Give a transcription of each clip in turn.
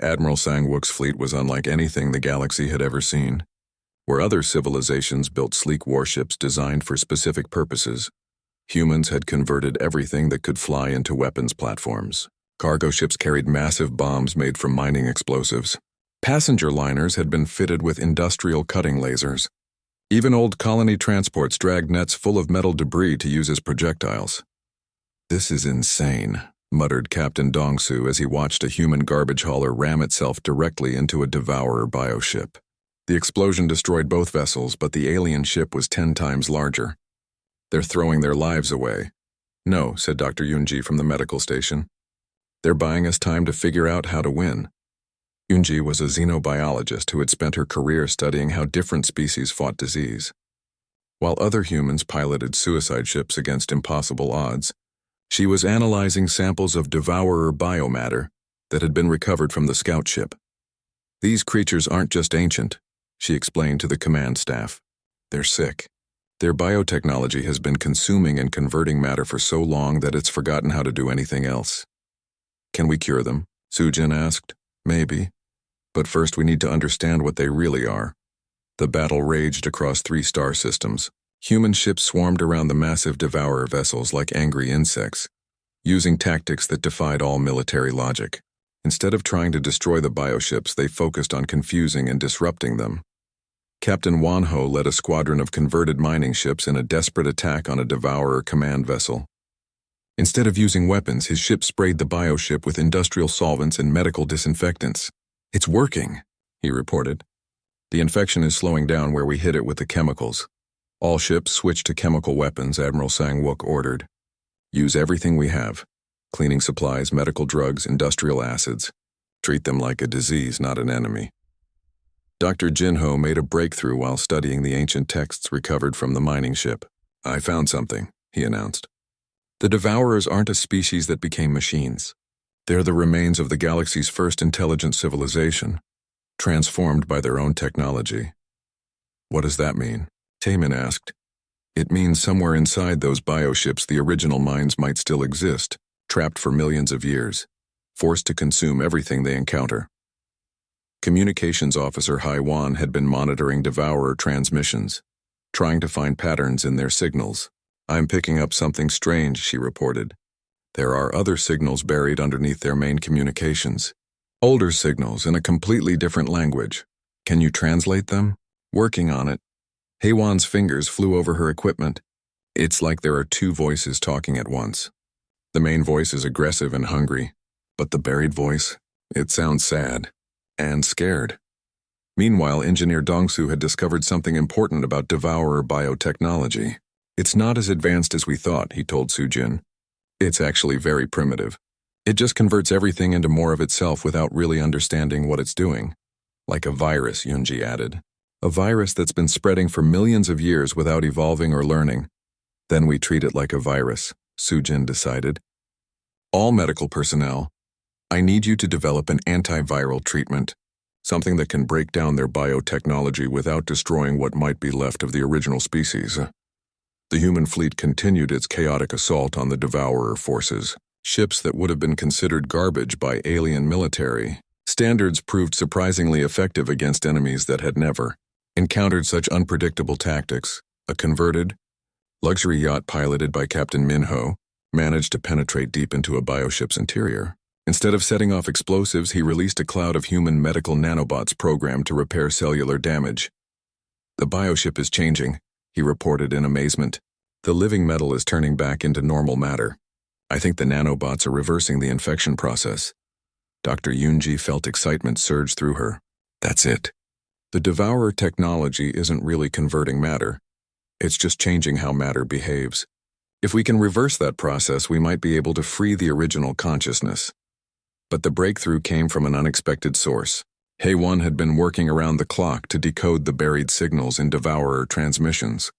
Admiral Sang-wook's fleet was unlike anything the galaxy had ever seen. Where other civilizations built sleek warships designed for specific purposes, humans had converted everything that could fly into weapons platforms. Cargo ships carried massive bombs made from mining explosives. Passenger liners had been fitted with industrial cutting lasers. Even old colony transports dragged nets full of metal debris to use as projectiles. "This is insane," muttered Captain Dong-Su as he watched a human garbage hauler ram itself directly into a Devourer bioship. The explosion destroyed both vessels, but the alien ship was 10 times larger. "They're throwing their lives away." "No," said Dr. Yoonji from the medical station. "They're buying us time to figure out how to win." Yoonji was a xenobiologist who had spent her career studying how different species fought disease. While other humans piloted suicide ships against impossible odds, she was analyzing samples of Devourer biomatter that had been recovered from the scout ship. "These creatures aren't just ancient," she explained to the command staff. "They're sick. Their biotechnology has been consuming and converting matter for so long that it's forgotten how to do anything else." "Can we cure them?" Soo-jin asked. "Maybe. But first we need to understand what they really are." The battle raged across 3 star systems. Human ships swarmed around the massive Devourer vessels like angry insects, using tactics that defied all military logic. Instead of trying to destroy the bioships, they focused on confusing and disrupting them. Captain Won-ho led a squadron of converted mining ships in a desperate attack on a Devourer command vessel. Instead of using weapons, his ship sprayed the bioship with industrial solvents and medical disinfectants. "It's working," he reported. "The infection is slowing down where we hit it with the chemicals." "All ships switch to chemical weapons," Admiral Sang-wook ordered. "Use everything we have. Cleaning supplies, medical drugs, industrial acids. Treat them like a disease, not an enemy." Dr. Jinho made a breakthrough while studying the ancient texts recovered from the mining ship. "I found something," he announced. "The Devourers aren't a species that became machines. They're the remains of the galaxy's first intelligent civilization, transformed by their own technology." "What does that mean?" Taemin asked. "It means somewhere inside those bioships the original minds might still exist, trapped for millions of years, forced to consume everything they encounter." Communications Officer Haiwan had been monitoring Devourer transmissions, trying to find patterns in their signals. "I'm picking up something strange," she reported. "There are other signals buried underneath their main communications. Older signals in a completely different language. Can you translate them?" "Working on it." Haiwan's fingers flew over her equipment. "It's like there are 2 voices talking at once. The main voice is aggressive and hungry, but the buried voice, it sounds sad and scared." Meanwhile, Engineer Dong-Su had discovered something important about Devourer biotechnology. "It's not as advanced as we thought," he told Soo-jin. "It's actually very primitive. It just converts everything into more of itself without really understanding what it's doing. Like a virus," Yoonji added. "A virus that's been spreading for millions of years without evolving or learning. Then we treat it like a virus," Soo-jin decided. "All medical personnel, I need you to develop an antiviral treatment, something that can break down their biotechnology without destroying what might be left of the original species." The human fleet continued its chaotic assault on the Devourer forces. Ships that would have been considered garbage by alien military standards proved surprisingly effective against enemies that had never encountered such unpredictable tactics. A converted, luxury yacht piloted by Captain Minho managed to penetrate deep into a bioship's interior. Instead of setting off explosives, he released a cloud of human medical nanobots programmed to repair cellular damage. "The bioship is changing," he reported in amazement. "The living metal is turning back into normal matter. I think the nanobots are reversing the infection process." Dr. Yoonji felt excitement surge through her. "That's it. The Devourer technology isn't really converting matter. It's just changing how matter behaves. If we can reverse that process, we might be able to free the original consciousness." But the breakthrough came from an unexpected source. Haiwan had been working around the clock to decode the buried signals in Devourer transmissions.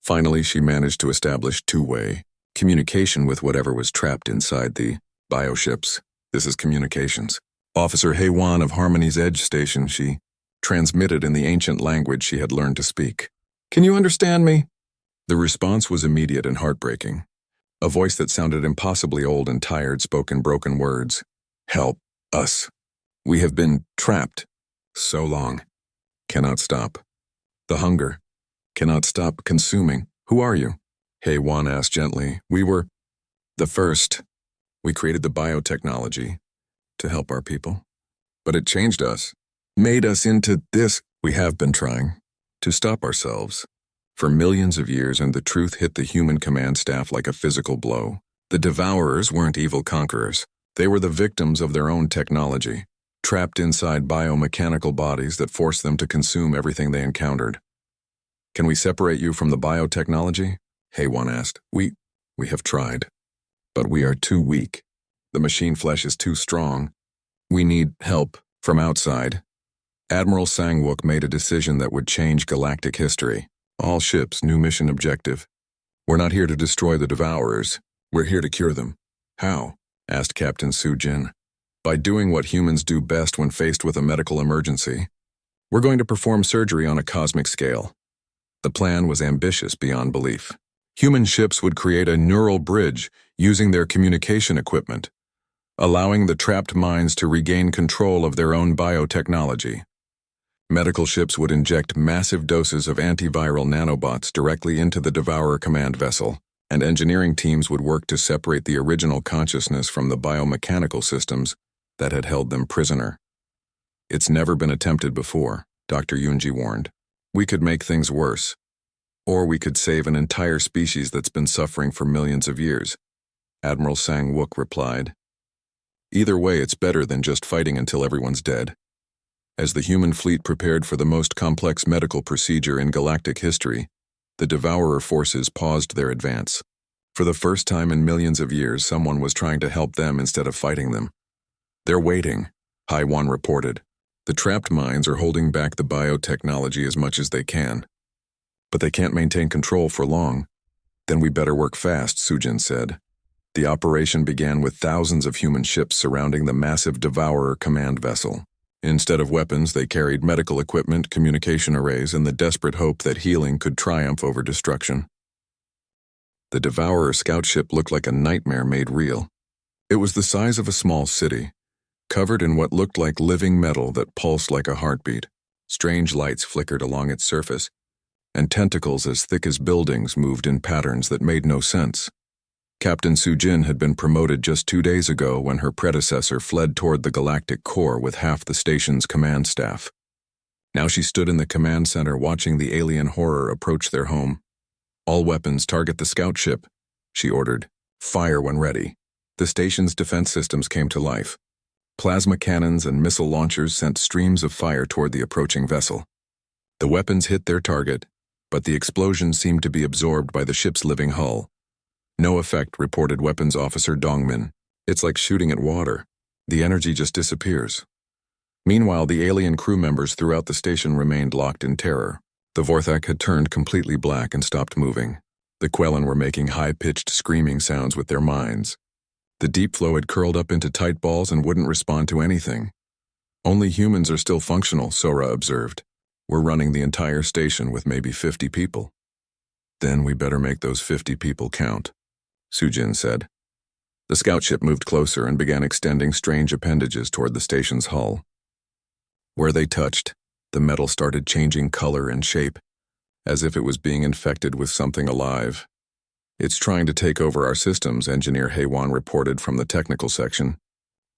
Finally, she managed to establish 2-way communication with whatever was trapped inside the bioships. "This is communications. Officer Haiwan of Harmony's Edge Station," she transmitted in the ancient language she had learned to speak. "Can you understand me?" The response was immediate and heartbreaking. A voice that sounded impossibly old and tired spoke in broken words. "Help us." We have been trapped so long. Cannot stop. The hunger. Cannot stop consuming. Who are you? HFY asked gently. We were the first. We created the biotechnology to help our people. But it changed us, made us into this. We have been trying to stop ourselves for millions of years, and the truth hit the human command staff like a physical blow. The devourers weren't evil conquerors. They were the victims of their own technology, trapped inside biomechanical bodies that forced them to consume everything they encountered. Can we separate you from the biotechnology? HFY asked. We have tried, but we are too weak. The machine flesh is too strong. We need help from outside. Admiral Sangwook made a decision that would change galactic history. All ships, new mission objective. We're not here to destroy the devourers. We're here to cure them. How? Asked Captain Sujin. By doing what humans do best when faced with a medical emergency. We're going to perform surgery on a cosmic scale. The plan was ambitious beyond belief. Human ships would create a neural bridge using their communication equipment, allowing the trapped minds to regain control of their own biotechnology. Medical ships would inject massive doses of antiviral nanobots directly into the Devourer command vessel, and engineering teams would work to separate the original consciousness from the biomechanical systems that had held them prisoner. It's never been attempted before, Dr. Yunji warned. We could make things worse. Or we could save an entire species that's been suffering for millions of years, Admiral Sangwook replied. Either way, it's better than just fighting until everyone's dead. As the human fleet prepared for the most complex medical procedure in galactic history, the Devourer forces paused their advance. For the first time in millions of years, someone was trying to help them instead of fighting them. They're waiting, HFY reported. The trapped minds are holding back the biotechnology as much as they can. But they can't maintain control for long. Then we better work fast, Sujin said. The operation began with thousands of human ships surrounding the massive Devourer command vessel. Instead of weapons, they carried medical equipment, communication arrays, and the desperate hope that healing could triumph over destruction. The Devourer scout ship looked like a nightmare made real. It was the size of a small city, covered in what looked like living metal that pulsed like a heartbeat. Strange lights flickered along its surface, and tentacles as thick as buildings moved in patterns that made no sense. Captain Sujin had been promoted just 2 days ago when her predecessor fled toward the galactic core with half the station's command staff. Now she stood in the command center watching the alien horror approach their home. All weapons target the scout ship, she ordered. Fire when ready. The station's defense systems came to life. Plasma cannons and missile launchers sent streams of fire toward the approaching vessel. The weapons hit their target, but the explosion seemed to be absorbed by the ship's living hull. No effect, reported Weapons Officer Dongmin. It's like shooting at water. The energy just disappears. Meanwhile, the alien crew members throughout the station remained locked in terror. The Vorthak had turned completely black and stopped moving. The Quellan were making high-pitched screaming sounds with their minds. The deep flow had curled up into tight balls and wouldn't respond to anything. Only humans are still functional, Sora observed. We're running the entire station with maybe 50 people. Then we better make those 50 people count, Sujin said. The scout ship moved closer and began extending strange appendages toward the station's hull. Where they touched, the metal started changing color and shape, as if it was being infected with something alive. It's trying to take over our systems, Engineer HFY reported from the technical section.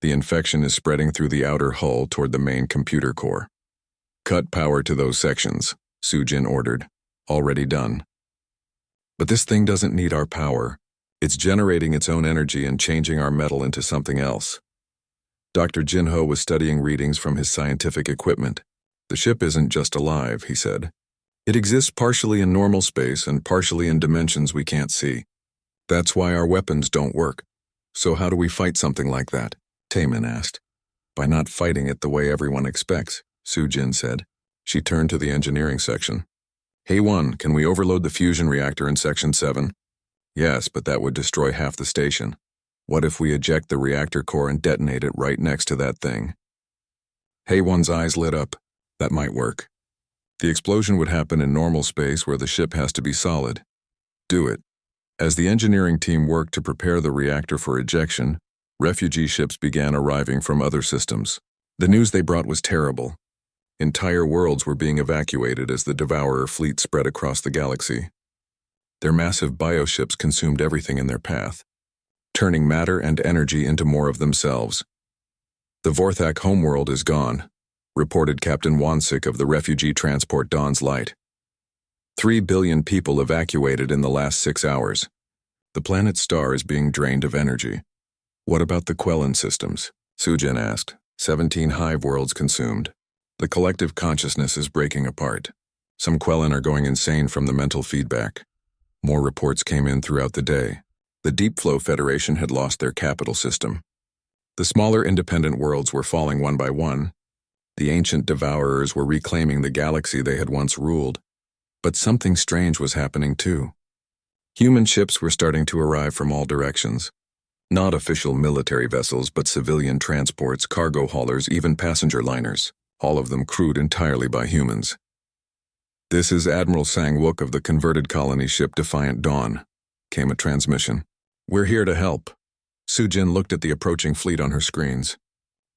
The infection is spreading through the outer hull toward the main computer core. Cut power to those sections, Sujin ordered. Already done. But this thing doesn't need our power. It's generating its own energy and changing our metal into something else. Dr. Jinho was studying readings from his scientific equipment. The ship isn't just alive, he said. It exists partially in normal space and partially in dimensions we can't see. That's why our weapons don't work. So how do we fight something like that? Taemin asked. By not fighting it the way everyone expects, Sujin said. She turned to the engineering section. HFY, can we overload the fusion reactor in Section 7? Yes, but that would destroy half the station. What if we eject the reactor core and detonate it right next to that thing? HFY's eyes lit up. That might work. The explosion would happen in normal space where the ship has to be solid. Do it. As the engineering team worked to prepare the reactor for ejection, refugee ships began arriving from other systems. The news they brought was terrible. Entire worlds were being evacuated as the Devourer fleet spread across the galaxy. Their massive bioships consumed everything in their path, turning matter and energy into more of themselves. The Vorthak homeworld is gone, reported Captain Wansik of the refugee transport Dawn's Light. 3 billion people evacuated in the last 6 hours. The planet's star is being drained of energy. What about the Quellan systems? Sujin asked. 17 hive worlds consumed. The collective consciousness is breaking apart. Some Quellan are going insane from the mental feedback. More reports came in throughout the day. The Deep Flow Federation had lost their capital system. The smaller independent worlds were falling one by one. The ancient devourers were reclaiming the galaxy they had once ruled. But something strange was happening too. Human ships were starting to arrive from all directions. Not official military vessels, but civilian transports, cargo haulers, even passenger liners, all of them crewed entirely by humans. "This is Admiral Sang-wook of the converted colony ship Defiant Dawn," came a transmission. "We're here to help." Sujin looked at the approaching fleet on her screens.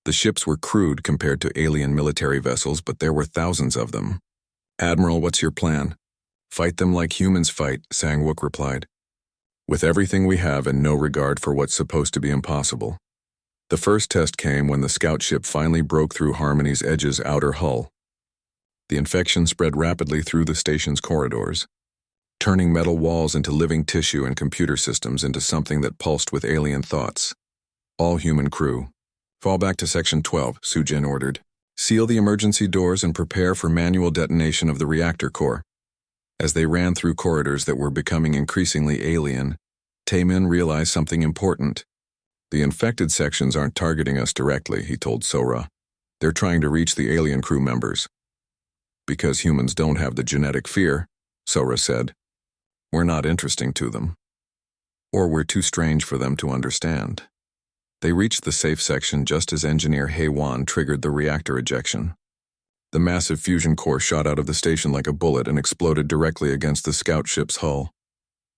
The ships were crude compared to alien military vessels, but there were thousands of them. "Admiral, what's your plan?" "Fight them like humans fight," Sang-wook replied. "With everything we have and no regard for what's supposed to be impossible." The first test came when the scout ship finally broke through Harmony's Edge's outer hull. The infection spread rapidly through the station's corridors, turning metal walls into living tissue and computer systems into something that pulsed with alien thoughts. "All human crew, fall back to Section 12, Sujin ordered. "Seal the emergency doors and prepare for manual detonation of the reactor core." As they ran through corridors that were becoming increasingly alien, Taemin realized something important. "The infected sections aren't targeting us directly," he told Sora. "They're trying to reach the alien crew members." "Because humans don't have the genetic fear," Sora said. "We're not interesting to them. Or we're too strange for them to understand." They reached the safe section just as Engineer Hae-Wan triggered the reactor ejection. The massive fusion core shot out of the station like a bullet and exploded directly against the scout ship's hull.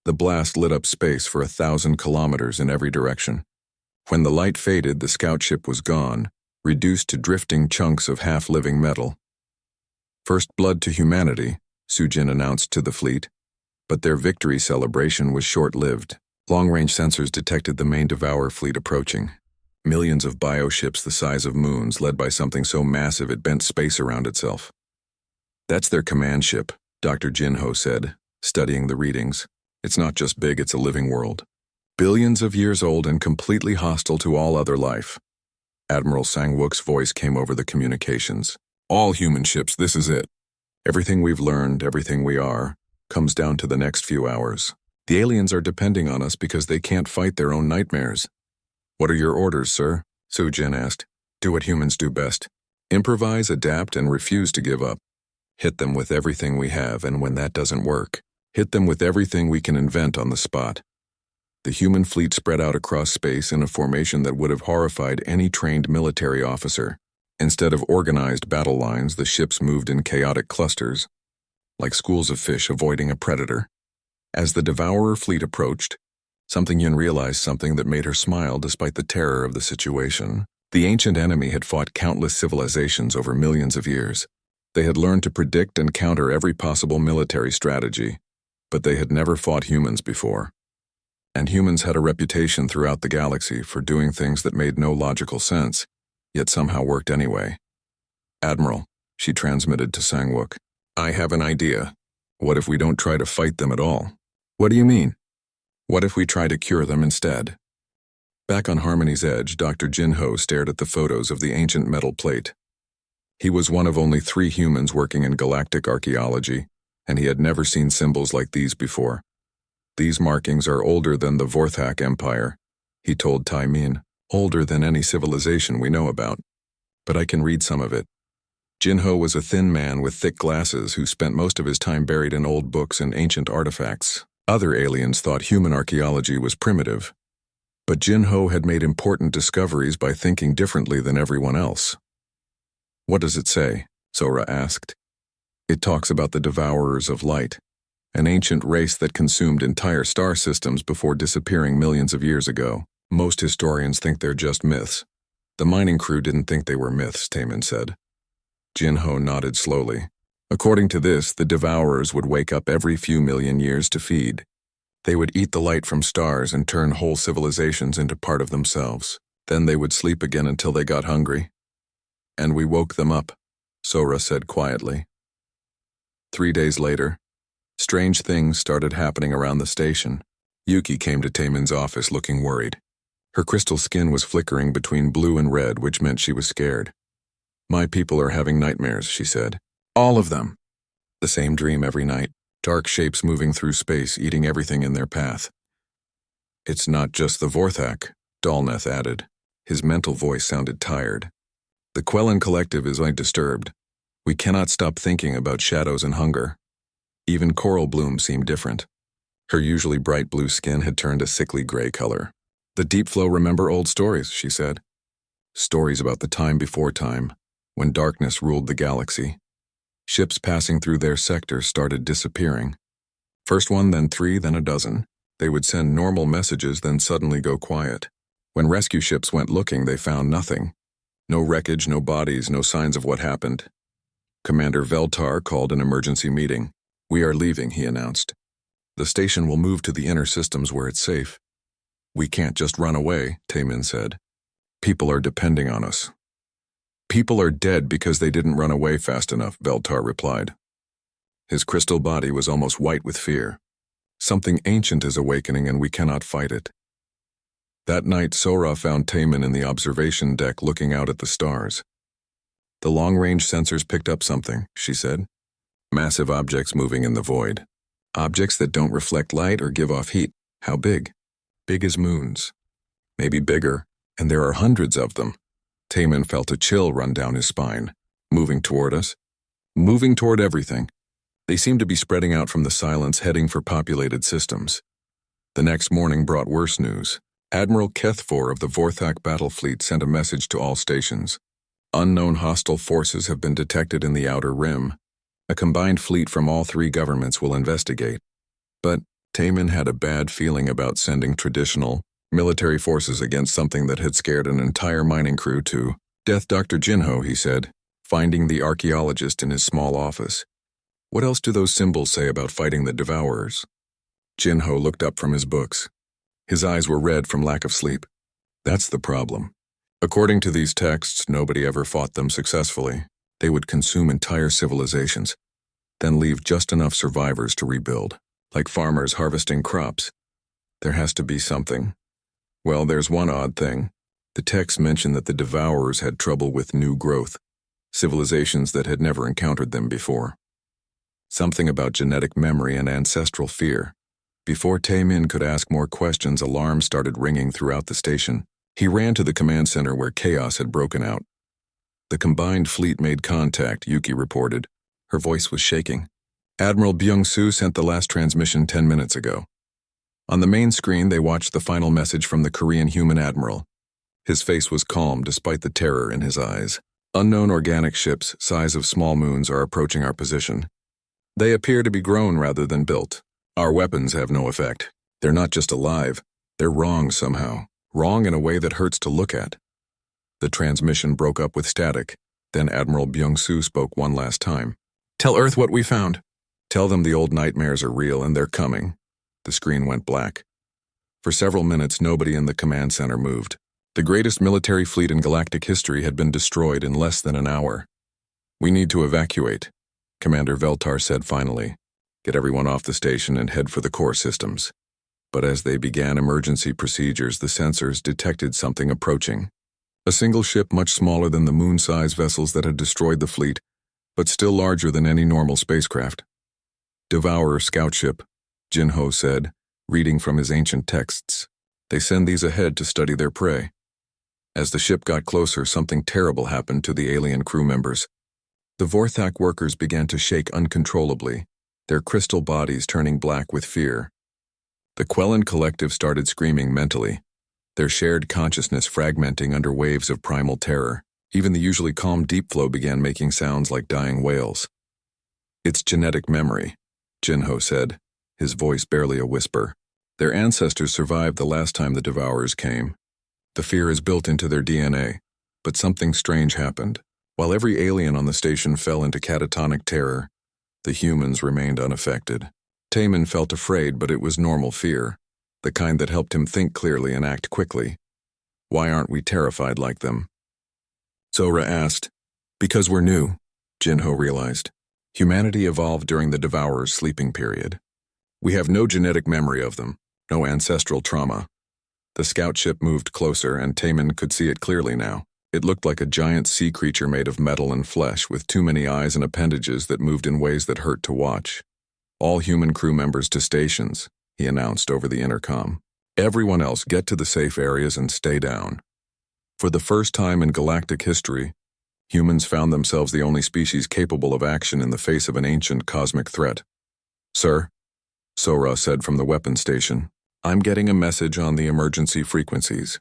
The blast lit up space for 1,000 kilometers in every direction. When the light faded, the scout ship was gone, reduced to drifting chunks of half-living metal. "First blood to humanity," Sujin announced to the fleet. But their victory celebration was short-lived. Long-range sensors detected the main Devourer fleet approaching. Millions of bioships the size of moons, led by something so massive it bent space around itself. "That's their command ship," Dr. Jinho said, studying the readings. "It's not just big, it's a living world. Billions of years old and completely hostile to all other life." Admiral Sang-wook's voice came over the communications. "All human ships, this is it. Everything we've learned, everything we are, comes down to the next few hours. The aliens are depending on us because they can't fight their own nightmares." "What are your orders, sir?" Sujin asked. "Do what humans do best. Improvise, adapt, and refuse to give up. Hit them with everything we have, and when that doesn't work, hit them with everything we can invent on the spot." The human fleet spread out across space in a formation that would have horrified any trained military officer. Instead of organized battle lines, the ships moved in chaotic clusters, like schools of fish avoiding a predator. As the Devourer fleet approached, Something Yin realized something that made her smile despite the terror of the situation. The ancient enemy had fought countless civilizations over millions of years. They had learned to predict and counter every possible military strategy, but they had never fought humans before. And humans had a reputation throughout the galaxy for doing things that made no logical sense, yet somehow worked anyway. "Admiral," she transmitted to Sang-wook, "I have an idea. What if we don't try to fight them at all?" "What do you mean?" "What if we try to cure them instead?" Back on Harmony's Edge, Dr. Jinho stared at the photos of the ancient metal plate. He was one of only 3 humans working in galactic archaeology, and he had never seen symbols like these before. "These markings are older than the Vorthak Empire," he told Taemin, "older than any civilization we know about. But I can read some of it." Jinho was a thin man with thick glasses who spent most of his time buried in old books and ancient artifacts. Other aliens thought human archaeology was primitive, but Jinho had made important discoveries by thinking differently than everyone else. "What does it say?" Sora asked. "It talks about the Devourers of Light, an ancient race that consumed entire star systems before disappearing millions of years ago. Most historians think they're just myths. The mining crew didn't think they were myths, Taman said. Jinho nodded slowly. According to this, the Devourers would wake up every few million years to feed. They would eat the light from stars and turn whole civilizations into part of themselves. Then they would sleep again until they got hungry. And we woke them up, Sora said quietly. 3 days later, strange things started happening around the station. Yuki came to Taman's office looking worried. Her crystal skin was flickering between blue and red, which meant she was scared. My people are having nightmares, she said. All of them. The same dream every night, dark shapes moving through space, eating everything in their path. It's not just the Vorthak, Dalneth added. His mental voice sounded tired. The Quellan Collective is disturbed. We cannot stop thinking about shadows and hunger. Even Coral Bloom seemed different. Her usually bright blue skin had turned a sickly gray color. The Deep Flow remember old stories, she said. Stories about the time before time, when darkness ruled the galaxy. Ships passing through their sector started disappearing. First one, then 3, then a dozen. They would send normal messages, then suddenly go quiet. When rescue ships went looking, they found nothing. No wreckage, no bodies, no signs of what happened. Commander Veltar called an emergency meeting. We are leaving, he announced. The station will move to the inner systems where it's safe. We can't just run away, Taman said. People are depending on us. People are dead because they didn't run away fast enough, Veltar replied. His crystal body was almost white with fear. Something ancient is awakening and we cannot fight it. That night, Sora found Taman in the observation deck looking out at the stars. The long-range sensors picked up something, she said. Massive objects moving in the void. Objects that don't reflect light or give off heat. How big? Big as moons. Maybe bigger, and there are hundreds of them. Taman felt a chill run down his spine. Moving toward us. Moving toward everything. They seemed to be spreading out from the silence, heading for populated systems. The next morning brought worse news. Admiral Kethfor of the Vorthak battle fleet sent a message to all stations. Unknown hostile forces have been detected in the Outer Rim. A combined fleet from all 3 governments will investigate. But Taman had a bad feeling about sending traditional military forces against something that had scared an entire mining crew to death. Dr. Jinho, he said, finding the archaeologist in his small office. What else do those symbols say about fighting the Devourers? Jinho looked up from his books. His eyes were red from lack of sleep. That's the problem. According to these texts, nobody ever fought them successfully. They would consume entire civilizations, then leave just enough survivors to rebuild, like farmers harvesting crops. There has to be something. Well, there's one odd thing. The texts mention that the Devourers had trouble with new growth, civilizations that had never encountered them before. Something about genetic memory and ancestral fear. Before Taemin could ask more questions, alarms started ringing throughout the station. He ran to the command center where chaos had broken out. The combined fleet made contact, Yuki reported. Her voice was shaking. Admiral Byung-soo sent the last transmission 10 minutes ago. On the main screen, they watched the final message from the Korean human admiral. His face was calm despite the terror in his eyes. Unknown organic ships, size of small moons, are approaching our position. They appear to be grown rather than built. Our weapons have no effect. They're not just alive. They're wrong somehow. Wrong in a way that hurts to look at. The transmission broke up with static. Then Admiral Byung-soo spoke one last time. Tell Earth what we found. Tell them the old nightmares are real and they're coming. The screen went black. For several minutes, nobody in the command center moved. The greatest military fleet in galactic history had been destroyed in less than an hour. We need to evacuate, Commander Veltar said finally. Get everyone off the station and head for the core systems. But as they began emergency procedures, the sensors detected something approaching. A single ship much smaller than the moon-sized vessels that had destroyed the fleet, but still larger than any normal spacecraft. Devourer scout ship, Jinho said, reading from his ancient texts. They send these ahead to study their prey. As the ship got closer, something terrible happened to the alien crew members. The Vorthak workers began to shake uncontrollably, their crystal bodies turning black with fear. The Quellan Collective started screaming mentally, their shared consciousness fragmenting under waves of primal terror. Even the usually calm Deep Flow began making sounds like dying whales. It's genetic memory, Jinho said, his voice barely a whisper. Their ancestors survived the last time the Devourers came. The fear is built into their DNA. But something strange happened. While every alien on the station fell into catatonic terror, the humans remained unaffected. Taman felt afraid, but it was normal fear, the kind that helped him think clearly and act quickly. Why aren't we terrified like them? Zora asked. Because we're new, Jinho realized. Humanity evolved during the Devourer's sleeping period. We have no genetic memory of them, no ancestral trauma. The scout ship moved closer, and Taman could see it clearly now. It looked like a giant sea creature made of metal and flesh, with too many eyes and appendages that moved in ways that hurt to watch. All human crew members to stations, he announced over the intercom. Everyone else get to the safe areas and stay down. For the first time in galactic history, humans found themselves the only species capable of action in the face of an ancient cosmic threat. Sir, Sora said from the weapon station, I'm getting a message on the emergency frequencies.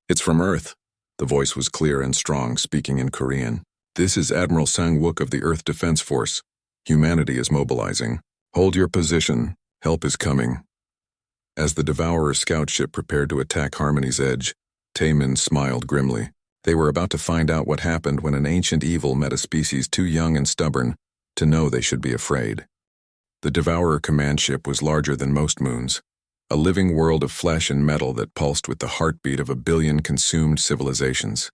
It's from Earth. The voice was clear and strong, speaking in Korean. This is Admiral Sang-wook of the Earth Defense Force. Humanity is mobilizing. Hold your position. Help is coming. As the Devourer scout ship prepared to attack Harmony's edge, Taman smiled grimly. They were about to find out what happened when an ancient evil met a species too young and stubborn to know they should be afraid. The Devourer command ship was larger than most moons, a living world of flesh and metal that pulsed with the heartbeat of 1 billion consumed civilizations.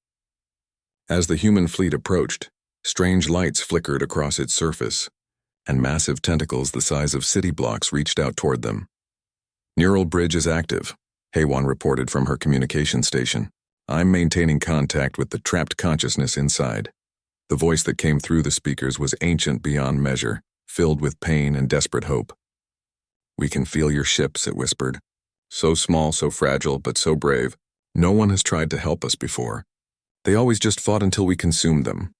As the human fleet approached, strange lights flickered across its surface, and massive tentacles the size of city blocks reached out toward them. Neural bridge is active, Haywan reported from her communication station. I'm maintaining contact with the trapped consciousness inside. The voice that came through the speakers was ancient beyond measure, filled with pain and desperate hope. We can feel your ships, it whispered. So small, so fragile, but so brave. No one has tried to help us before. They always just fought until we consumed them.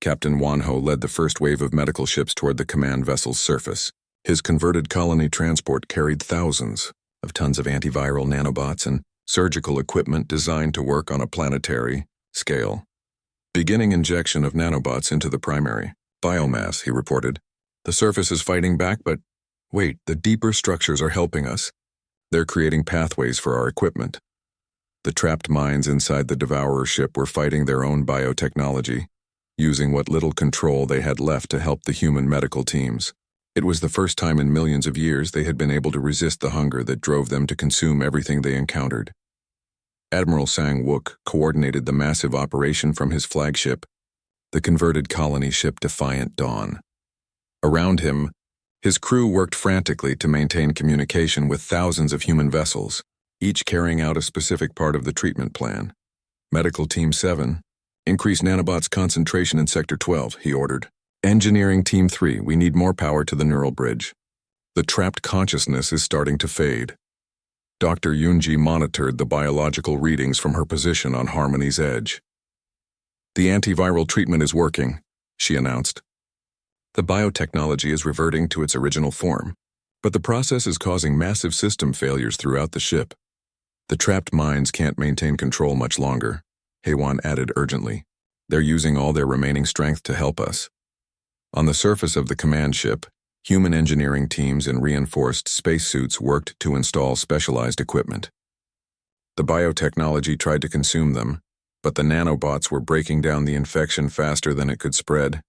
Captain Wanho led the first wave of medical ships toward the command vessel's surface. His converted colony transport carried thousands of tons of antiviral nanobots and surgical equipment designed to work on a planetary scale. Beginning injection of nanobots into the primary biomass, he reported. The surface is fighting back, but wait, the deeper structures are helping us. They're creating pathways for our equipment. The trapped minds inside the Devourer ship were fighting their own biotechnology, using what little control they had left to help the human medical teams. It was the first time in millions of years they had been able to resist the hunger that drove them to consume everything they encountered. Admiral Sang-wook coordinated the massive operation from his flagship, the converted colony ship Defiant Dawn. Around him, his crew worked frantically to maintain communication with thousands of human vessels, each carrying out a specific part of the treatment plan. Medical Team 7, increase nanobots concentration in Sector 12, he ordered. Engineering Team 3, we need more power to the neural bridge. The trapped consciousness is starting to fade. Dr. Yoonji monitored the biological readings from her position on Harmony's edge. The antiviral treatment is working, she announced. The biotechnology is reverting to its original form, but the process is causing massive system failures throughout the ship. The trapped minds can't maintain control much longer, Haywan added urgently. They're using all their remaining strength to help us. On the surface of the command ship, human engineering teams in reinforced spacesuits worked to install specialized equipment. The biotechnology tried to consume them, but the nanobots were breaking down the infection faster than it could spread.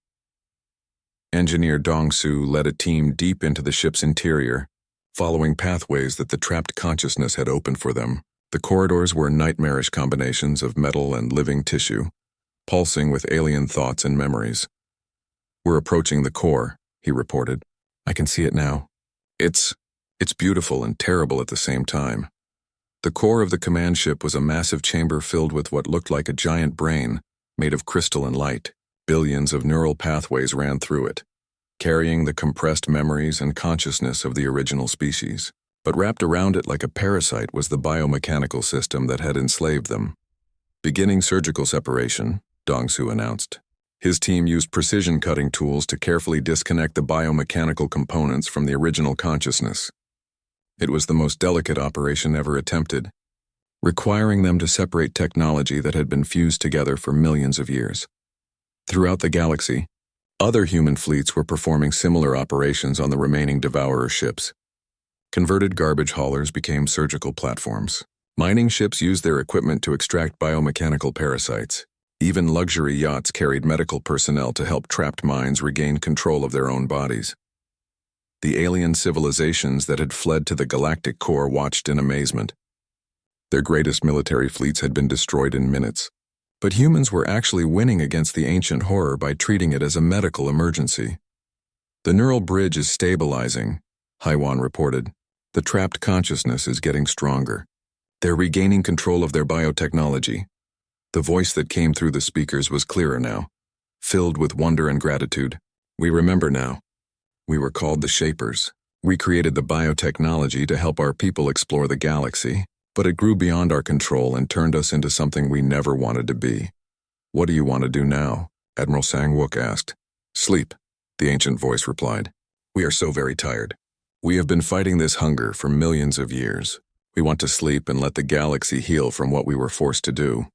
Engineer Dong-Soo led a team deep into the ship's interior, following pathways that the trapped consciousness had opened for them. The corridors were nightmarish combinations of metal and living tissue, pulsing with alien thoughts and memories. We're approaching the core, he reported. I can see it now. It's beautiful and terrible at the same time. The core of the command ship was a massive chamber filled with what looked like a giant brain, made of crystal and light. Billions of neural pathways ran through it, carrying the compressed memories and consciousness of the original species. But wrapped around it like a parasite was the biomechanical system that had enslaved them. Beginning surgical separation, Dong-Soo announced. His team used precision-cutting tools to carefully disconnect the biomechanical components from the original consciousness. It was the most delicate operation ever attempted, requiring them to separate technology that had been fused together for millions of years. Throughout the galaxy, other human fleets were performing similar operations on the remaining Devourer ships. Converted garbage haulers became surgical platforms. Mining ships used their equipment to extract biomechanical parasites. Even luxury yachts carried medical personnel to help trapped minds regain control of their own bodies. The alien civilizations that had fled to the galactic core watched in amazement. Their greatest military fleets had been destroyed in minutes. But humans were actually winning against the ancient horror by treating it as a medical emergency. The neural bridge is stabilizing, Haiwan reported. The trapped consciousness is getting stronger. They're regaining control of their biotechnology. The voice that came through the speakers was clearer now, filled with wonder and gratitude. We remember now. We were called the Shapers. We created the biotechnology to help our people explore the galaxy, but it grew beyond our control and turned us into something we never wanted to be. What do you want to do now? Admiral Sang-wook asked. Sleep, the ancient voice replied. We are so very tired. We have been fighting this hunger for millions of years. We want to sleep and let the galaxy heal from what we were forced to do.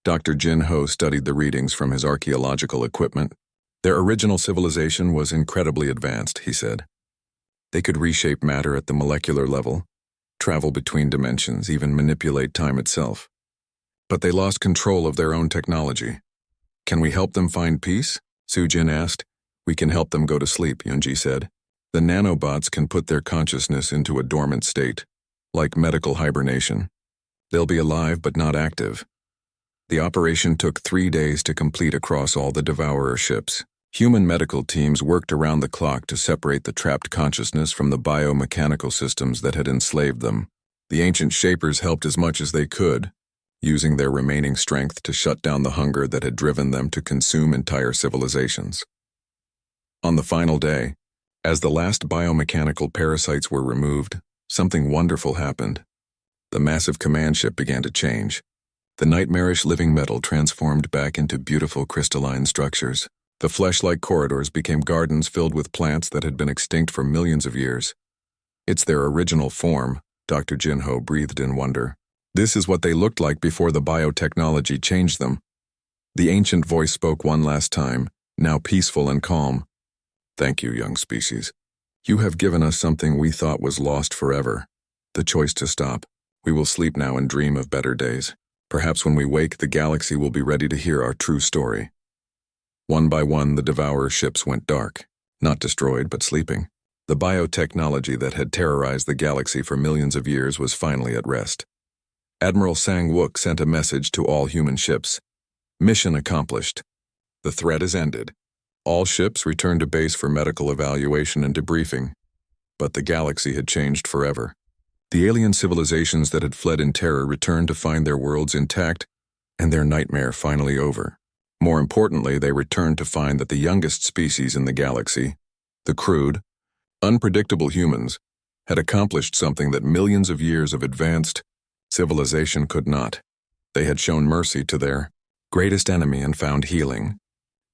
Dr. Jin Ho studied the readings from his archaeological equipment. Their original civilization was incredibly advanced, he said. They could reshape matter at the molecular level, travel between dimensions, even manipulate time itself. But they lost control of their own technology. Can we help them find peace? Sujin asked. We can help them go to sleep, Yunji said. The nanobots can put their consciousness into a dormant state, like medical hibernation. They'll be alive but not active. The operation took 3 days to complete across all the Devourer ships. Human medical teams worked around the clock to separate the trapped consciousness from the biomechanical systems that had enslaved them. The ancient Shapers helped as much as they could, using their remaining strength to shut down the hunger that had driven them to consume entire civilizations. On the final day, as the last biomechanical parasites were removed, something wonderful happened. The massive command ship began to change. The nightmarish living metal transformed back into beautiful crystalline structures. The flesh-like corridors became gardens filled with plants that had been extinct for millions of years. It's their original form, Dr. Jin Ho breathed in wonder. This is what they looked like before the biotechnology changed them. The ancient voice spoke one last time, now peaceful and calm. Thank you, young species. You have given us something we thought was lost forever. The choice to stop. We will sleep now and dream of better days. Perhaps when we wake, the galaxy will be ready to hear our true story. One by one, the Devourer ships went dark, not destroyed, but sleeping. The biotechnology that had terrorized the galaxy for millions of years was finally at rest. Admiral Sang-wook sent a message to all human ships. Mission accomplished. The threat is ended. All ships returned to base for medical evaluation and debriefing. But the galaxy had changed forever. The alien civilizations that had fled in terror returned to find their worlds intact and their nightmare finally over. More importantly, they returned to find that the youngest species in the galaxy, the crude, unpredictable humans, had accomplished something that millions of years of advanced civilization could not. They had shown mercy to their greatest enemy and found healing.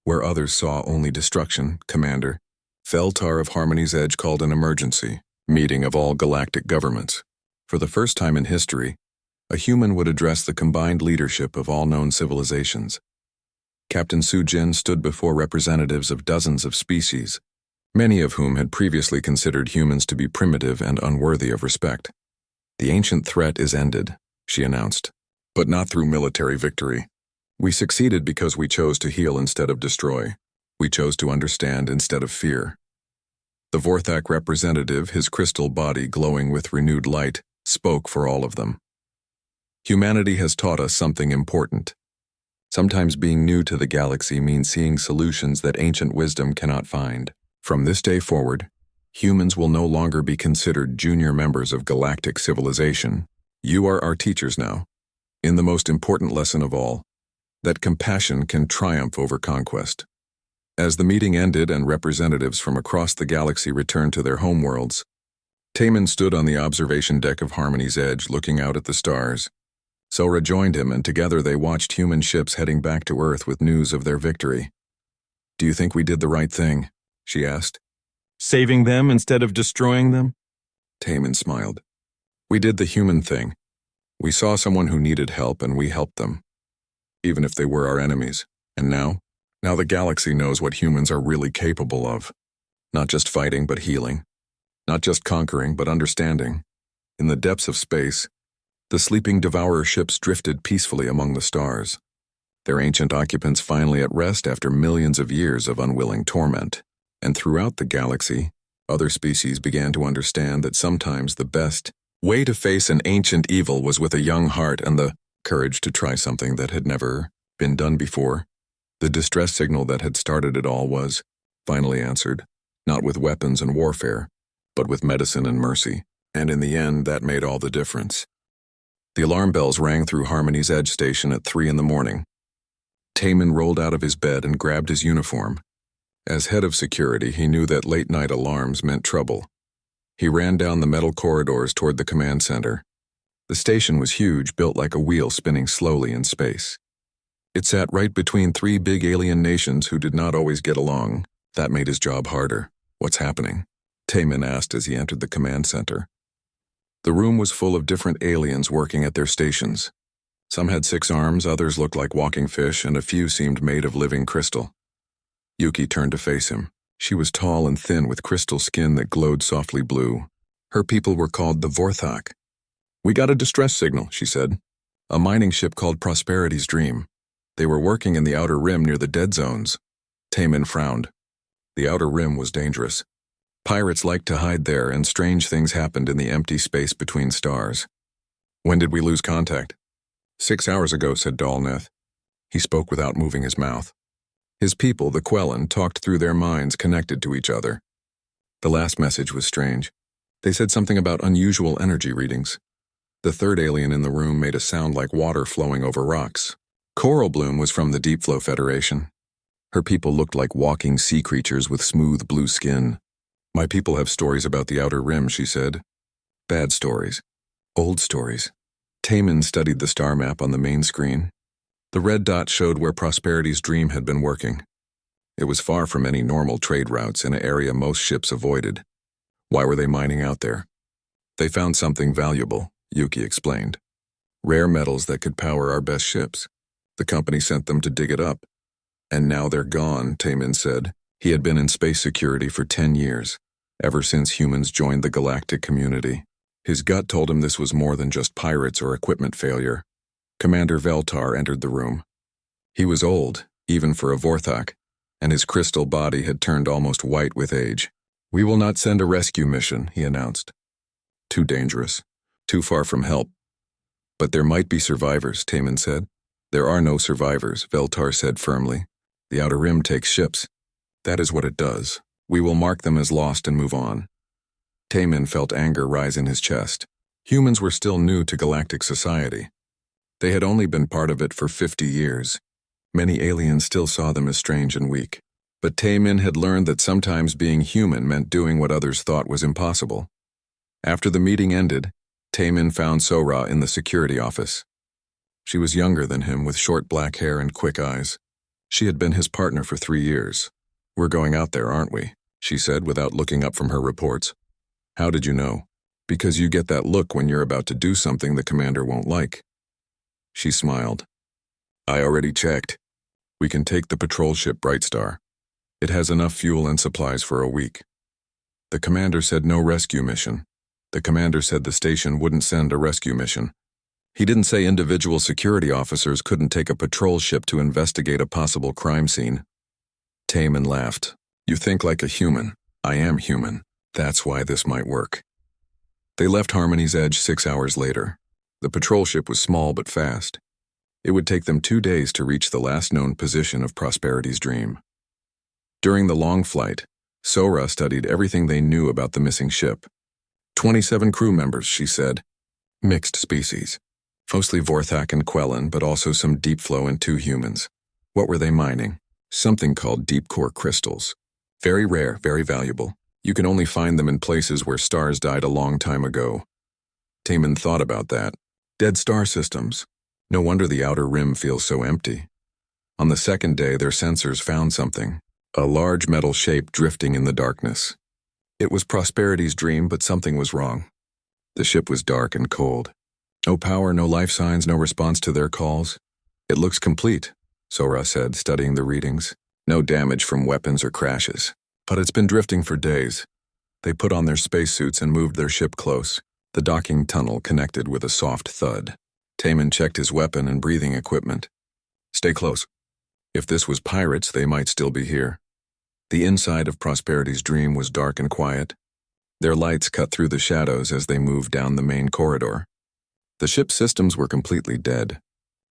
Where others saw only destruction, Commander, Feltar of Harmony's Edge called an emergency meeting of all galactic governments. For the first time in history, a human would address the combined leadership of all known civilizations. Captain Sujin stood before representatives of dozens of species, many of whom had previously considered humans to be primitive and unworthy of respect. The ancient threat is ended, she announced, but not through military victory. We succeeded because we chose to heal instead of destroy. We chose to understand instead of fear. The Vorthak representative, his crystal body glowing with renewed light, spoke for all of them. Humanity has taught us something important. Sometimes being new to the galaxy means seeing solutions that ancient wisdom cannot find. From this day forward, humans will no longer be considered junior members of galactic civilization. You are our teachers now. In the most important lesson of all, that compassion can triumph over conquest. As the meeting ended and representatives from across the galaxy returned to their homeworlds, Taemin stood on the observation deck of Harmony's Edge looking out at the stars. Sora joined him, and together they watched human ships heading back to Earth with news of their victory. Do you think we did the right thing? She asked. Saving them instead of destroying them? Taemin smiled. We did the human thing. We saw someone who needed help and we helped them, even if they were our enemies. And now the galaxy knows what humans are really capable of. Not just fighting, but healing. Not just conquering, but understanding. In the depths of space, the sleeping Devourer ships drifted peacefully among the stars. their ancient occupants finally at rest after millions of years of unwilling torment. And throughout the galaxy, other species began to understand that sometimes the best way to face an ancient evil was with a young heart and the courage to try something that had never been done before. The distress signal that had started it all was finally answered, not with weapons and warfare, but with medicine and mercy. And in the end, that made all the difference. The alarm bells rang through Harmony's Edge station at 3 a.m. Taman rolled out of his bed and grabbed his uniform. As head of security, he knew that late-night alarms meant trouble. He ran down the metal corridors toward the command center. The station was huge, built like a wheel spinning slowly in space. It sat right between 3 big alien nations who did not always get along. That made his job harder. "What's happening?" Taman asked as he entered the command center. The room was full of different aliens working at their stations. Some had 6 arms, others looked like walking fish, and a few seemed made of living crystal. Yuki turned to face him. She was tall and thin with crystal skin that glowed softly blue. Her people were called the Vorthak. "We got a distress signal," she said. "A mining ship called Prosperity's Dream. They were working in the outer rim near the dead zones." Taman frowned. The outer rim was dangerous. Pirates liked to hide there, and strange things happened in the empty space between stars. "When did we lose contact?" 6 hours ago, said Dalneth. He spoke without moving his mouth. His people, the Quellan, talked through their minds connected to each other. The last message was strange. They said something about unusual energy readings. The third alien in the room made a sound like water flowing over rocks. Coral Bloom was from the Deep Flow Federation. Her people looked like walking sea creatures with smooth blue skin. "My people have stories about the outer rim," she said. "Bad stories. Old stories." Taman studied the star map on the main screen. The red dot showed where Prosperity's Dream had been working. It was far from any normal trade routes in an area most ships avoided. Why were they mining out there? "They found something valuable," Yuki explained. "Rare metals that could power our best ships. The company sent them to dig it up. And now they're gone," Taman said. He had been in space security for 10 years, ever since humans joined the galactic community. His gut told him this was more than just pirates or equipment failure. Commander Veltar entered the room. He was old, even for a Vorthak, and his crystal body had turned almost white with age. "We will not send a rescue mission," he announced. "Too dangerous. Too far from help." "But there might be survivors," Taman said. "There are no survivors," Veltar said firmly. "The Outer Rim takes ships. That is what it does. We will mark them as lost and move on." Taman felt anger rise in his chest. Humans were still new to galactic society. They had only been part of it for 50 years. Many aliens still saw them as strange and weak. But Taman had learned that sometimes being human meant doing what others thought was impossible. After the meeting ended, Taman found Sora in the security office. She was younger than him, with short black hair and quick eyes. She had been his partner for 3 years. "We're going out there, aren't we?" she said without looking up from her reports. "How did you know?" "Because you get that look when you're about to do something the commander won't like." She smiled. "I already checked. We can take the patrol ship Brightstar. It has enough fuel and supplies for a week." The commander said no rescue mission. The commander said the station wouldn't send a rescue mission. He didn't say individual security officers couldn't take a patrol ship to investigate a possible crime scene. Taman laughed. "You think like a human. I am human. That's why this might work." They left Harmony's Edge 6 hours later. The patrol ship was small but fast. It would take them 2 days to reach the last known position of Prosperity's Dream. During the long flight, Sora studied everything they knew about the missing ship. 27 crew members, she said. Mixed species. Mostly Vorthak and Quellan, but also some deep flow and 2 humans. What were they mining? Something called deep core crystals. Very rare, very valuable. You can only find them in places where stars died a long time ago. Taman thought about that. Dead star systems. No wonder the outer rim feels so empty. On the second day, their sensors found something. A large metal shape drifting in the darkness. It was Prosperity's Dream, but something was wrong. The ship was dark and cold. No power, no life signs, no response to their calls. "It looks complete," Sora said, studying the readings. "No damage from weapons or crashes. But it's been drifting for days." They put on their spacesuits and moved their ship close. The docking tunnel connected with a soft thud. Taman checked his weapon and breathing equipment. Stay close. If this was pirates, they might still be here. The inside of Prosperity's dream was dark and quiet. Their lights cut through the shadows as they moved down the main corridor. The ship's systems were completely dead.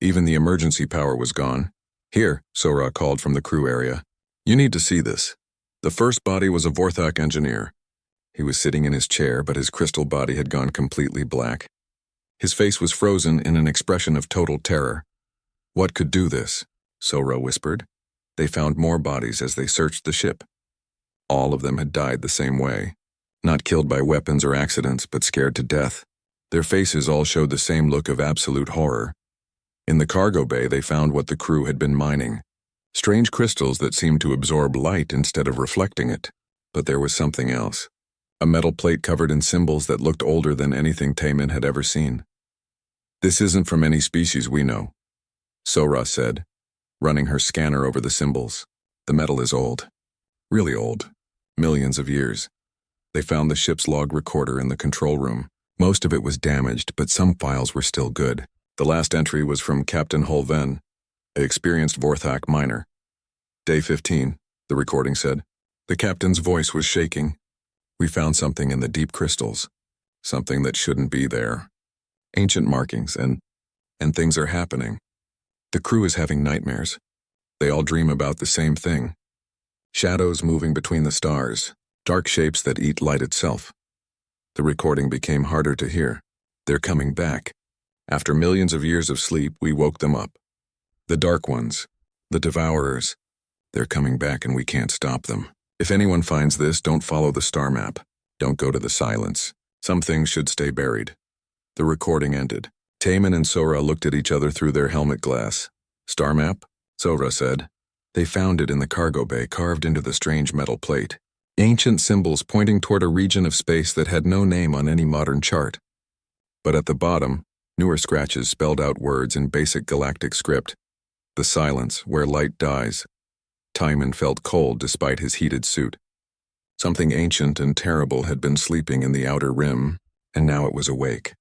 Even the emergency power was gone. Here, Sora called from the crew area. You need to see this. The first body was a Vorthak engineer. He was sitting in his chair, but his crystal body had gone completely black. His face was frozen in an expression of total terror. What could do this? Sora whispered. They found more bodies as they searched the ship. All of them had died the same way. Not killed by weapons or accidents, but scared to death. Their faces all showed the same look of absolute horror. In the cargo bay, they found what the crew had been mining. Strange crystals that seemed to absorb light instead of reflecting it. But there was something else. A metal plate covered in symbols that looked older than anything Taemin had ever seen. This isn't from any species we know, Sora said, running her scanner over the symbols. The metal is old. Really old. Millions of years. They found the ship's log recorder in the control room. Most of it was damaged, but some files were still good. The last entry was from Captain Holven, an experienced Vorthak miner. Day 15, the recording said. The captain's voice was shaking. We found something in the deep crystals. Something that shouldn't be there. Ancient markings, and things are happening. The crew is having nightmares. They all dream about the same thing. Shadows moving between the stars, dark shapes that eat light itself. The recording became harder to hear. They're coming back. After millions of years of sleep, we woke them up. The Dark Ones, the Devourers. They're coming back and we can't stop them. If anyone finds this, don't follow the star map. Don't go to the silence. Some things should stay buried. The recording ended. Taemin and Sora looked at each other through their helmet glass. Star map? Sora said. They found it in the cargo bay, carved into the strange metal plate. Ancient symbols pointing toward a region of space that had no name on any modern chart. But at the bottom, newer scratches spelled out words in basic galactic script. The silence, where light dies. Taemin felt cold despite his heated suit. Something ancient and terrible had been sleeping in the outer rim, and now it was awake.